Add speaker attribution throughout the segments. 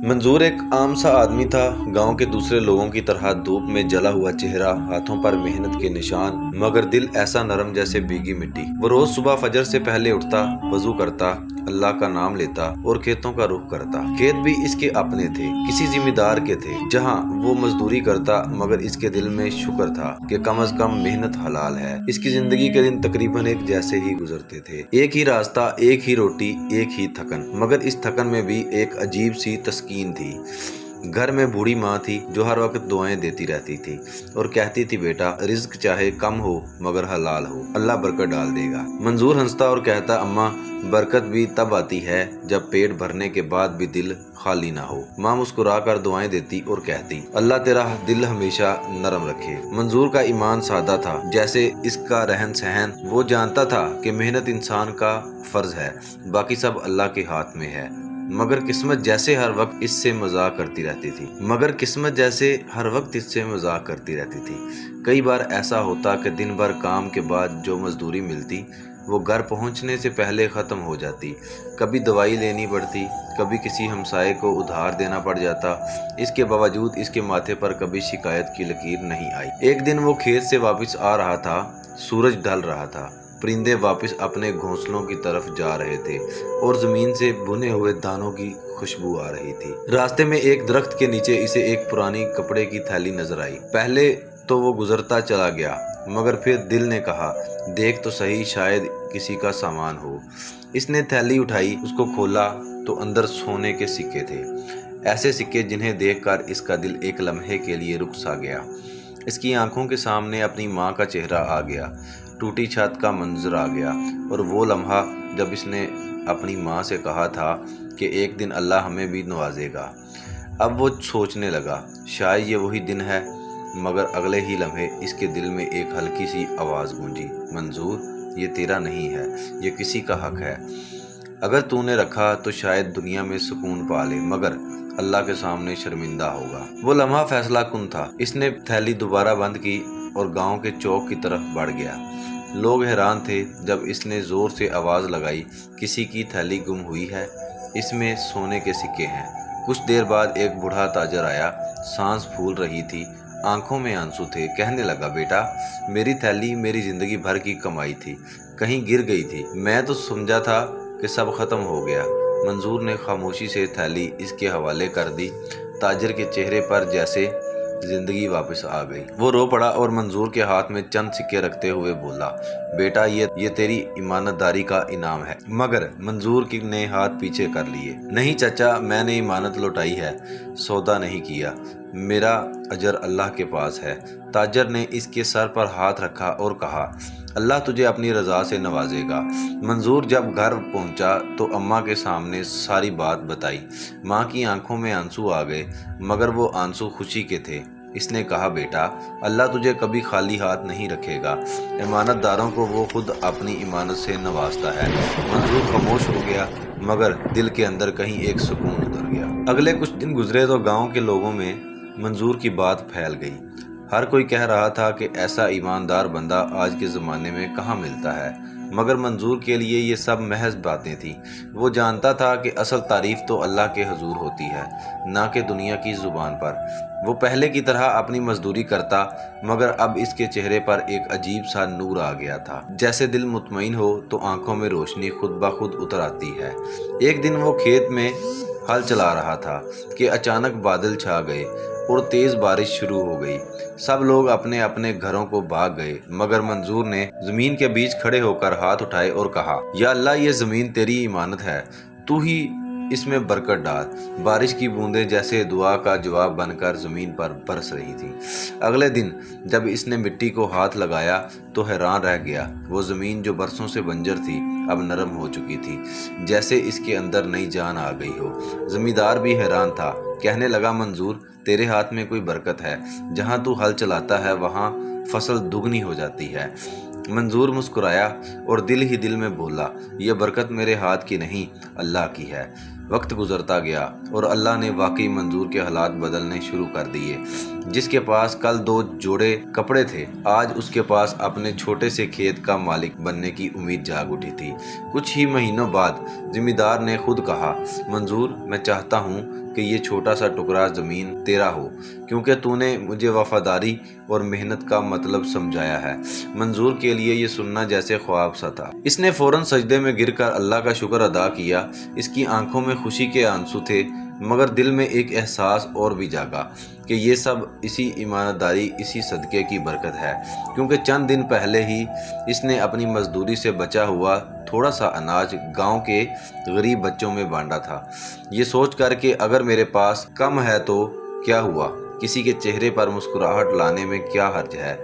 Speaker 1: मंजूर एक आम सा आदमी था। गांव के दूसरे लोगों की तरह धूप में जला हुआ चेहरा, हाथों पर मेहनत के निशान, मगर दिल ऐसा नरम जैसे भीगी मिट्टी। वो रोज सुबह फजर से पहले उठता, वजू करता, अल्लाह का नाम लेता और खेतों का रुख करता। खेत भी इसके अपने थे, किसी जिम्मेदार के थे। जहाँ वो मजदूरी करता, मगर इसके दिल में शुक्र था कि कम से कम मेहनत हलाल है। इसकी जिंदगी के दिन तकरीबन एक जैसे ही गुजरते थे। एक ही रास्ता, एक ही रोटी, एक ही थकन, मगर इस थकन में भी एक अजीब सी तस्कीन थी। घर में बूढ़ी माँ थी जो हर वक्त दुआएं देती रहती थी और कहती थी, बेटा रिज्क चाहे कम हो मगर हलाल हो, अल्लाह बरकत डाल देगा। मंजूर हंसता और कहता, अम्मा बरकत भी तब आती है जब पेट भरने के बाद भी दिल खाली ना हो। माँ मुस्कुरा कर दुआएं देती और कहती, अल्लाह तेरा दिल हमेशा नरम रखे। मंजूर का ईमान सादा था, जैसे इसका रहन सहन। वो जानता था कि मेहनत इंसान का फर्ज है, बाकी सब अल्लाह के हाथ में है। मगर किस्मत जैसे हर वक्त इससे मजाक करती रहती थी। कई बार ऐसा होता कि दिन भर काम के बाद जो मजदूरी मिलती वो घर पहुंचने से पहले ख़त्म हो जाती। कभी दवाई लेनी पड़ती, कभी किसी हमसाये को उधार देना पड़ जाता। इसके बावजूद इसके माथे पर कभी शिकायत की लकीर नहीं आई। एक दिन वो खेत से वापस आ रहा था, सूरज ढल रहा था, परिंदे वापस अपने घोंसलों की तरफ जा रहे थे और जमीन से भुने हुए दानों की खुशबू आ रही थी। रास्ते में एक दरख्त के नीचे इसे एक पुरानी कपड़े की थैली नजर आई। पहले तो वो गुजरता चला गया, मगर फिर दिल ने कहा, देख तो सही, शायद किसी का सामान हो। इसने थैली उठाई, उसको खोला तो अंदर सोने के सिक्के थे। ऐसे सिक्के जिन्हें देखकर इसका दिल एक लम्हे के लिए रुक सा गया। इसकी आंखों के सामने अपनी माँ का चेहरा आ गया, टूटी छत का मंजर आ गया और वो लम्हा जब इसने अपनी माँ से कहा था कि एक दिन अल्लाह हमें भी नवाजेगा। अब वो सोचने लगा, शायद ये वही दिन है। मगर अगले ही लम्हे इसके दिल में एक हल्की सी आवाज़ गूंजी, मंजूर ये तेरा नहीं है, ये किसी का हक है। अगर तूने रखा तो शायद दुनिया में सुकून पा ले, मगर अल्लाह के सामने शर्मिंदा होगा। वो लम्हा फैसला कुन था। इसने थैली दोबारा बंद की और गांव के चौक की तरफ बढ़ गया। लोग हैरान थे जब इसने जोर से आवाज़ लगाई, किसी की थैली गुम हुई है, इसमें सोने के सिक्के हैं। कुछ देर बाद एक बूढ़ा ताजर आया, सांस फूल रही थी, आंखों में आंसू थे। कहने लगा, बेटा मेरी थैली मेरी ज़िंदगी भर की कमाई थी, कहीं गिर गई थी। मैं तो समझा था कि सब ख़त्म हो गया। मंजूर ने खामोशी से थैली इसके हवाले कर दी। ताजर के चेहरे पर जैसे जिंदगी वापस आ गई। वो रो पड़ा और मंजूर के हाथ में चंद सिक्के रखते हुए बोला, बेटा ये तेरी ईमानदारी का इनाम है। मगर मंजूर ने हाथ पीछे कर लिए। नहीं चाचा, मैंने ईमानत लौटाई है, सौदा नहीं किया। मेरा अजर अल्लाह के पास है। ताजर ने इसके सर पर हाथ रखा और कहा, अल्लाह तुझे अपनी रज़ा से नवाजेगा। मंजूर जब घर पहुंचा तो अम्मा के सामने सारी बात बताई। माँ की आंखों में आंसू आ गए, मगर वो आंसू खुशी के थे। इसने कहा, बेटा अल्लाह तुझे कभी खाली हाथ नहीं रखेगा, ईमानतदारों को वो खुद अपनी ईमानत से नवाजता है। मंजूर खामोश हो गया, मगर दिल के अंदर कहीं एक सुकून उतर गया। अगले कुछ दिन गुजरे तो गाँव के लोगों में मंजूर की बात फैल गई। हर कोई कह रहा था कि ऐसा ईमानदार बंदा आज के ज़माने में कहाँ मिलता है। मगर मंजूर के लिए ये सब महज बातें थीं। वो जानता था कि असल तारीफ़ तो अल्लाह के हुजूर होती है, ना कि दुनिया की ज़ुबान पर। वो पहले की तरह अपनी मजदूरी करता, मगर अब इसके चेहरे पर एक अजीब सा नूर आ गया था। जैसे दिल मुतमईन हो तो आंखों में रोशनी खुद ब खुद उतर आती है। एक दिन वो खेत में हल चला रहा था कि अचानक बादल छा गए और तेज़ बारिश शुरू हो गई। सब लोग अपने अपने घरों को भाग गए, मगर मंजूर ने ज़मीन के बीच खड़े होकर हाथ उठाए और कहा, या अल्लाह ये ज़मीन तेरी इमानत है, तू ही इसमें बरकत डाल। बारिश की बूंदें जैसे दुआ का जवाब बनकर ज़मीन पर बरस रही थी। अगले दिन जब इसने मिट्टी को हाथ लगाया तो हैरान रह गया। वो ज़मीन जो बरसों से बंजर थी अब नरम हो चुकी थी, जैसे इसके अंदर नई जान आ गई हो। ज़मींदार भी हैरान था। कहने लगा, मंजूर तेरे हाथ में कोई बरकत है, जहाँ तू हल चलाता है वहाँ फसल दुगनी हो जाती है। मंजूर मुस्कुराया और दिल ही दिल में बोला, यह बरकत मेरे हाथ की नहीं, अल्लाह की है। वक्त गुजरता गया और अल्लाह ने वाकई मंजूर के हालात बदलने शुरू कर दिए। जिसके पास कल 2 जोड़े कपड़े थे, आज उसके पास अपने छोटे से खेत का मालिक बनने की उम्मीद जाग उठी थी। कुछ ही महीनों बाद जिम्मेदार ने खुद कहा, मंजूर मैं चाहता हूँ کہ یہ چھوٹا سا ٹکڑا زمین تیرا ہو، کیونکہ تو نے مجھے وفاداری اور محنت کا مطلب سمجھایا ہے۔ منظور کے لیے یہ سننا جیسے خواب سا تھا۔ اس نے فوراً سجدے میں گر کر اللہ کا شکر ادا کیا۔ اس کی آنکھوں میں خوشی کے آنسو تھے، مگر دل میں ایک احساس اور بھی جاگا کہ یہ سب اسی ایمانداری، اسی صدقے کی برکت ہے، کیونکہ چند دن پہلے ہی اس نے اپنی مزدوری سے بچا ہوا تھوڑا سا اناج گاؤں کے غریب بچوں میں بانٹا تھا۔ یہ سوچ کر کہ اگر میرے پاس کم ہے تو کیا ہوا، کسی کے چہرے پر مسکراہٹ لانے میں کیا حرج ہے۔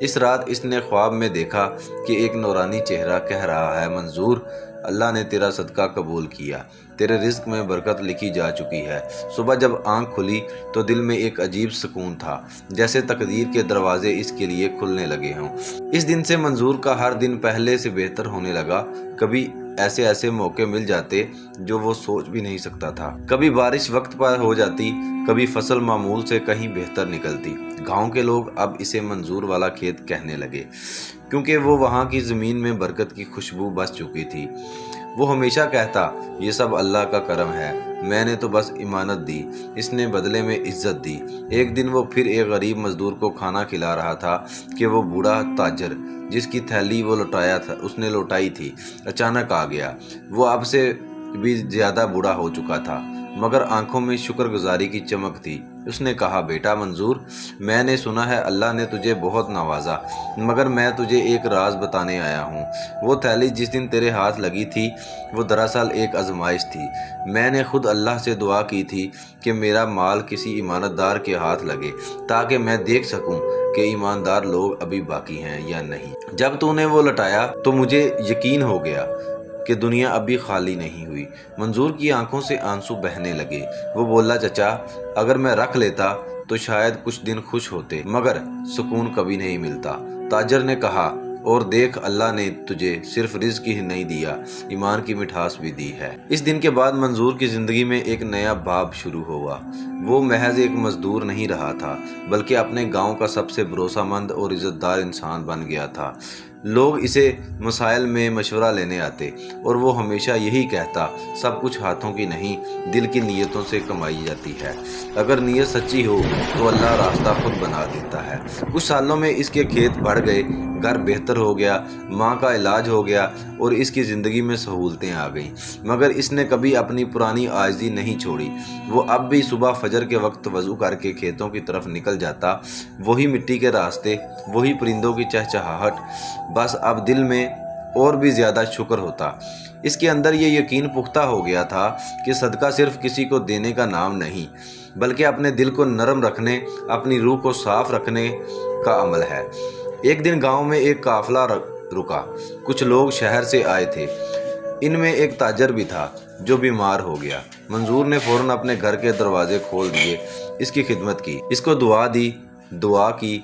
Speaker 1: اس رات اس نے خواب میں دیکھا کہ ایک نورانی چہرہ کہہ رہا ہے، منظور، اللہ نے تیرا صدقہ قبول کیا، تیرے رزق میں برکت لکھی جا چکی ہے۔ صبح جب آنکھ کھلی تو دل میں ایک عجیب سکون تھا، جیسے تقدیر کے دروازے اس کے لیے کھلنے لگے ہوں۔ اس دن سے منظور کا ہر دن پہلے سے بہتر ہونے لگا۔ کبھی ایسے موقع مل جاتے جو وہ سوچ بھی نہیں سکتا تھا۔ کبھی بارش وقت پر ہو جاتی، کبھی فصل معمول سے کہیں بہتر نکلتی۔ گاؤں کے لوگ اب اسے منظور والا کھیت کہنے لگے، کیونکہ وہ وہاں کی زمین میں برکت کی خوشبو بس چکی تھی۔ وہ ہمیشہ کہتا، یہ سب اللہ کا کرم ہے، میں نے تو بس امانت دی، اس نے بدلے میں عزت دی۔ ایک دن وہ پھر ایک غریب مزدور کو کھانا کھلا رہا تھا کہ وہ بوڑھا تاجر، جس کی تھیلی وہ اس نے لوٹائی تھی، اچانک آ گیا۔ وہ اب سے بھی زیادہ بوڑھا ہو چکا تھا، مگر آنکھوں میں شکر گزاری کی چمک تھی۔ اس نے کہا، بیٹا منظور، میں نے سنا ہے اللہ نے تجھے بہت نوازا، مگر میں تجھے ایک راز بتانے آیا ہوں۔ وہ تھیلی جس دن تیرے ہاتھ لگی تھی وہ دراصل ایک آزمائش تھی۔ میں نے خود اللہ سے دعا کی تھی کہ میرا مال کسی ایماندار دار کے ہاتھ لگے، تاکہ میں دیکھ سکوں کہ ایماندار لوگ ابھی باقی ہیں یا نہیں۔ جب تو نے وہ لٹایا تو مجھے یقین ہو گیا کہ دنیا ابھی خالی نہیں ہوئی۔ منظور کی آنکھوں سے آنسو بہنے لگے۔ وہ بولا، چچا، اگر میں رکھ لیتا تو شاید کچھ دن خوش ہوتے، مگر سکون کبھی نہیں ملتا۔ تاجر نے کہا، اور دیکھ، اللہ نے تجھے صرف رزق ہی نہیں دیا، ایمان کی مٹھاس بھی دی ہے۔ اس دن کے بعد منظور کی زندگی میں ایک نیا باب شروع ہوا۔ وہ محض ایک مزدور نہیں رہا تھا، بلکہ اپنے گاؤں کا سب سے بھروسہ مند اور عزت دار انسان بن گیا تھا۔ لوگ اسے مسائل میں مشورہ لینے آتے اور وہ ہمیشہ یہی کہتا، سب کچھ ہاتھوں کی نہیں، دل کی نیتوں سے کمائی جاتی ہے۔ اگر نیت سچی ہو تو اللہ راستہ خود بنا دیتا ہے۔ کچھ سالوں میں اس کے کھیت بڑھ گئے، گھر بہتر ہو گیا، ماں کا علاج ہو گیا اور اس کی زندگی میں سہولتیں آ گئیں، مگر اس نے کبھی اپنی پرانی عاجزی نہیں چھوڑی۔ وہ اب بھی صبح فجر کے وقت وضو کر کے کھیتوں کی طرف نکل جاتا، وہی مٹی کے راستے، وہی پرندوں کی چہچہاہٹ، بس اب دل میں اور بھی زیادہ شکر ہوتا۔ اس کے اندر یہ یقین پختہ ہو گیا تھا کہ صدقہ صرف کسی کو دینے کا نام نہیں، بلکہ اپنے دل کو نرم رکھنے، اپنی روح کو صاف رکھنے کا عمل ہے۔ ایک دن گاؤں میں ایک قافلہ رکا۔ کچھ لوگ شہر سے آئے تھے، ان میں ایک تاجر بھی تھا جو بیمار ہو گیا۔ منظور نے فوراً اپنے گھر کے دروازے کھول دیے، اس کی خدمت کی، اس کو دعا کی۔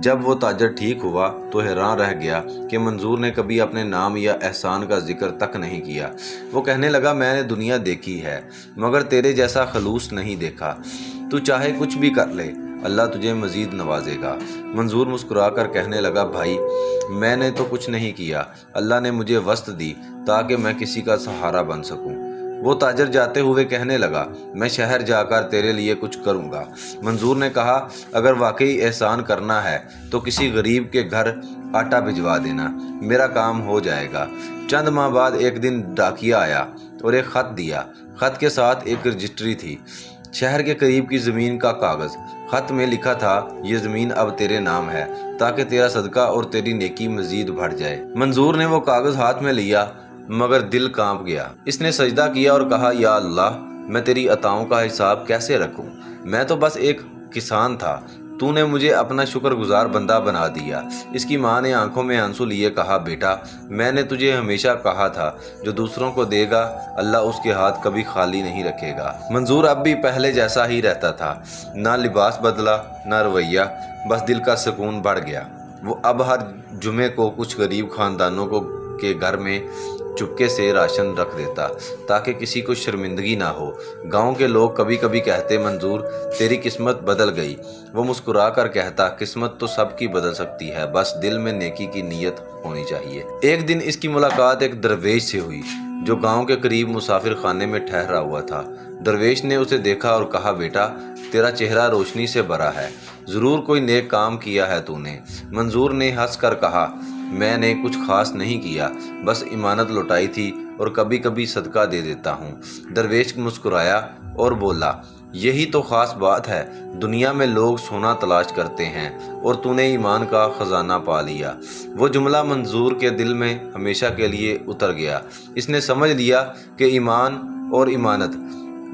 Speaker 1: جب وہ تاجر ٹھیک ہوا تو حیران رہ گیا کہ منظور نے کبھی اپنے نام یا احسان کا ذکر تک نہیں کیا۔ وہ کہنے لگا، میں نے دنیا دیکھی ہے، مگر تیرے جیسا خلوص نہیں دیکھا۔ تو چاہے کچھ بھی کر لے، اللہ تجھے مزید نوازے گا۔ منظور مسکرا کر کہنے لگا، بھائی، میں نے تو کچھ نہیں کیا، اللہ نے مجھے وسعت دی تاکہ میں کسی کا سہارا بن سکوں۔ وہ تاجر جاتے ہوئے کہنے لگا، میں شہر جا کر تیرے لیے کچھ کروں گا۔ منظور نے کہا، اگر واقعی احسان کرنا ہے تو کسی غریب کے گھر آٹا بھجوا دینا، میرا کام ہو جائے گا۔ چند ماہ بعد ایک دن ڈاکیا آیا اور ایک خط دیا۔ خط کے ساتھ ایک رجسٹری تھی، شہر کے قریب کی زمین کا کاغذ۔ خط میں لکھا تھا، یہ زمین اب تیرے نام ہے، تاکہ تیرا صدقہ اور تیری نیکی مزید بڑھ جائے۔ منظور نے وہ کاغذ ہاتھ میں لیا، مگر دل کانپ گیا۔ اس نے سجدہ کیا اور کہا، یا اللہ، میں تیری عطاؤں کا حساب کیسے رکھوں؟ میں تو بس ایک کسان تھا، تو نے مجھے اپنا شکر گزار بندہ بنا دیا۔ اس کی ماں نے آنکھوں میں آنسو لیے کہا، بیٹا، میں نے تجھے ہمیشہ کہا تھا، جو دوسروں کو دے گا اللہ اس کے ہاتھ کبھی خالی نہیں رکھے گا۔ منظور اب بھی پہلے جیسا ہی رہتا تھا، نہ لباس بدلا، نہ رویہ، بس دل کا سکون بڑھ گیا۔ وہ اب ہر جمعے کو کچھ غریب خاندانوں کے گھر میں चुपके से राशन रख देता ताकि किसी को शर्मिंदगी ना हो। गांव के लोग कभी कभी कहते, मंजूर तेरी किस्मत बदल गई। वो मुस्कुरा कर कहता, किस्मत तो सबकी बदल सकती है, बस दिल में नेकी की नीयत होनी चाहिए। एक दिन इसकी मुलाकात एक दरवेश से हुई जो गांव के करीब मुसाफिर खाने में ठहरा हुआ था। दरवेश ने उसे देखा और कहा, बेटा तेरा चेहरा रोशनी से भरा है, ज़रूर कोई नेक काम किया है तूने। मंजूर ने हंस कर कहा, मैंने कुछ खास नहीं किया, बस इमानत लौटाई थी और कभी कभी सदका दे देता हूँ। दरवेश मुस्कुराया और बोला, यही तो ख़ास बात है, दुनिया में लोग सोना तलाश करते हैं और तूने ईमान का ख़जाना पा लिया। वो जुमला मंजूर के दिल में हमेशा के लिए उतर गया। इसने समझ लिया कि ईमान और इमानत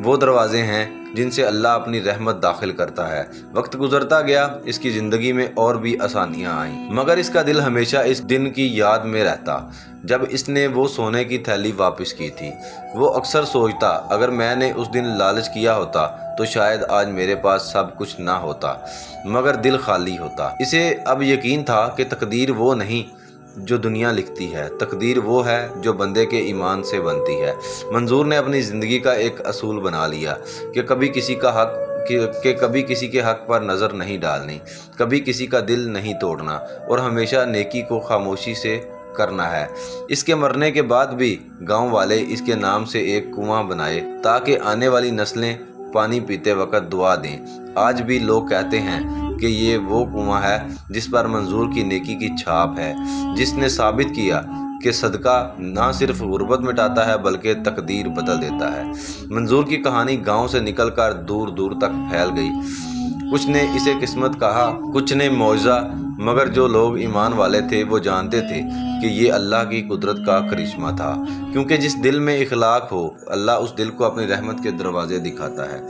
Speaker 1: वो दरवाजे हैं जिनसे अल्लाह अपनी रहमत दाखिल करता है। वक्त गुजरता गया, इसकी ज़िंदगी में और भी आसानियाँ आईं, मगर इसका दिल हमेशा इस दिन की याद में रहता जब इसने वो सोने की थैली वापस की थी। वो अक्सर सोचता, अगर मैंने उस दिन लालच किया होता तो शायद आज मेरे पास सब कुछ ना होता, मगर दिल खाली होता। इसे अब यकीन था कि तकदीर वो नहीं जो दुनिया लिखती है, तकदीर वो है जो बंदे के ईमान से बनती है। मंजूर ने अपनी ज़िंदगी का एक असूल बना लिया कि कभी किसी के हक पर नज़र नहीं डालनी, कभी किसी का दिल नहीं तोड़ना और हमेशा नेकी को खामोशी से करना है। इसके मरने के बाद भी गांव वाले इसके नाम से एक कुआं बनाए ताकि आने वाली नस्लें पानी पीते वक्त दुआ दें। आज भी लोग कहते हैं कि ये वो कुआं है जिस पर मंजूर की नेकी की छाप है, जिसने साबित किया कि सदका ना सिर्फ गुर्बत मिटाता है बल्कि तकदीर बदल देता है। मंजूर की कहानी गांव से निकलकर दूर दूर तक फैल गई। कुछ ने इसे किस्मत कहा, कुछ ने मौजज़ा, मगर जो लोग ईमान वाले थे वो जानते थे कि ये अल्लाह की कुदरत का करिश्मा था, क्योंकि जिस दिल में इखलाक हो अल्लाह उस दिल को अपनी रहमत के दरवाजे दिखाता है।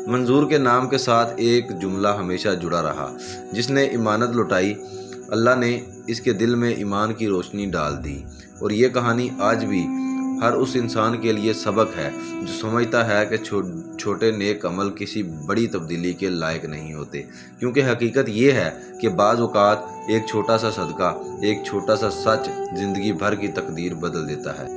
Speaker 1: मंजूर के नाम के साथ एक जुमला हमेशा जुड़ा रहा, जिसने इमानत लुटाई अल्लाह ने इसके दिल में ईमान की रोशनी डाल दी। और ये कहानी आज भी हर उस इंसान के लिए सबक है जो समझता है कि छोटे नेक अमल किसी बड़ी तब्दीली के लायक नहीं होते, क्योंकि हकीकत ये है कि बाज़ औक़ात एक छोटा सा सदका, एक छोटा सा सच ज़िंदगी भर की तकदीर बदल देता है।